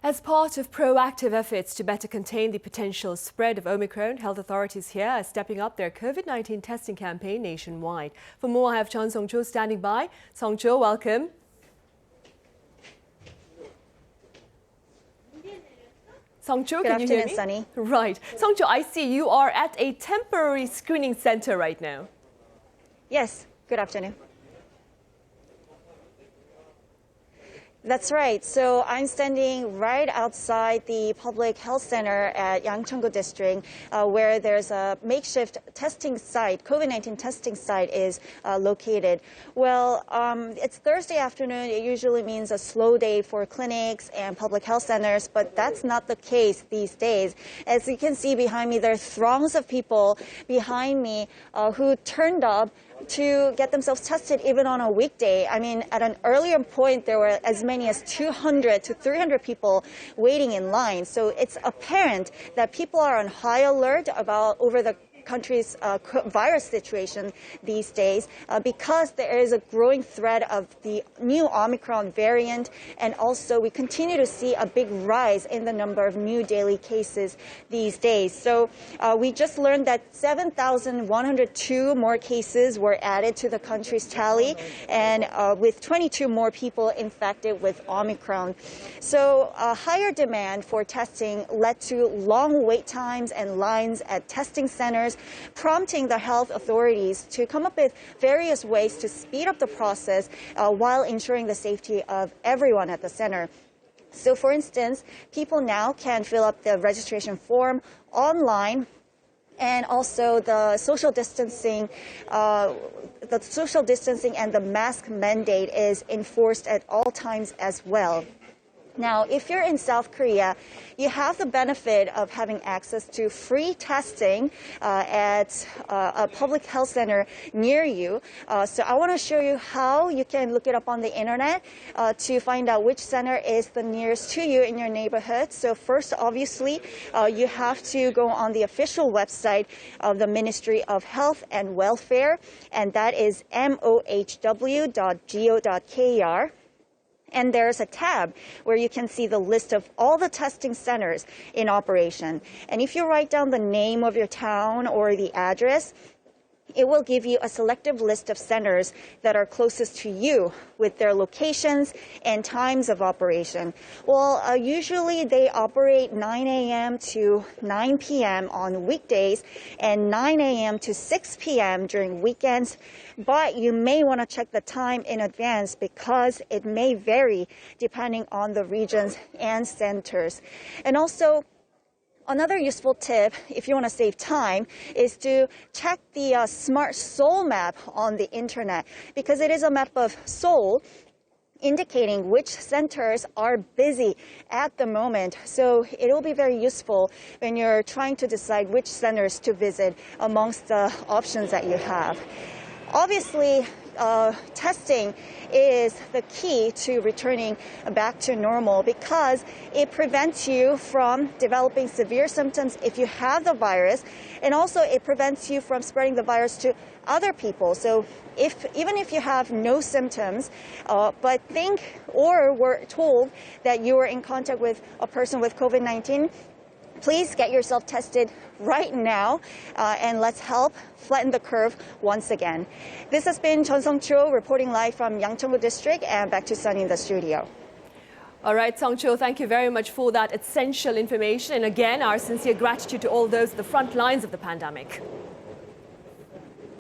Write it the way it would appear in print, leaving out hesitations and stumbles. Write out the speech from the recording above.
As part of proactive efforts to better contain the potential spread of Omicron, health authorities here are stepping up their COVID-19 testing campaign nationwide. For more, I have Chun Song-cho standing by. Song-cho, welcome. Song-cho, can you hear me? Sunny. Right. Song-cho, I see you are at a temporary screening center right now. Yes, good afternoon. That's right. So I'm standing right outside the public health center at Yangcheongu District, where there's a makeshift testing site, COVID-19 testing site is located. Well, it's Thursday afternoon. It usually means a slow day for clinics and public health centers, but that's not the case these days. As you can see behind me, there are throngs of people behind me who turned up to get themselves tested even on a weekday. I mean, at an earlier point, there were as many as 200 to 300 people waiting in line. So it's apparent that people are on high alert over the country's virus situation these days because there is a growing threat of the new Omicron variant, and also we continue to see a big rise in the number of new daily cases these days. So we just learned that 7,102 more cases were added to the country's tally, and with 22 more people infected with Omicron. So higher demand for testing led to long wait times and lines at testing centers, prompting the health authorities to come up with various ways to speed up the process while ensuring the safety of everyone at the center. So, for instance, people now can fill up the registration form online, and also the social distancing and the mask mandate is enforced at all times as well. Now, if you're in South Korea, you have the benefit of having access to free testing at a public health center near you. So I want to show you how you can look it up on the internet to find out which center is the nearest to you in your neighborhood. So first, obviously, you have to go on the official website of the Ministry of Health and Welfare, and that is mohw.go.kr. And there's a tab where you can see the list of all the testing centers in operation. And if you write down the name of your town or the address, it will give you a selective list of centers that are closest to you with their locations and times of operation. Well, usually they operate 9 a.m. to 9 p.m. on weekdays and 9 a.m. to 6 p.m. during weekends. But you may want to check the time in advance because it may vary depending on the regions and centers. And also, another useful tip, if you want to save time, is to check the Smart Seoul map on the internet, because it is a map of Seoul indicating which centers are busy at the moment. So it will be very useful when you're trying to decide which centers to visit amongst the options that you have. Obviously, testing is the key to returning back to normal because it prevents you from developing severe symptoms if you have the virus, and also it prevents you from spreading the virus to other people. So even if you have no symptoms, but think or were told that you were in contact with a person with COVID-19, please get yourself tested right now, and let's help flatten the curve once again. This has been Chun Song-cho reporting live from Yangcheongu District, and back to Sunny in the studio. All right, Song-cho, thank you very much for that essential information. And again, our sincere gratitude to all those at the front lines of the pandemic.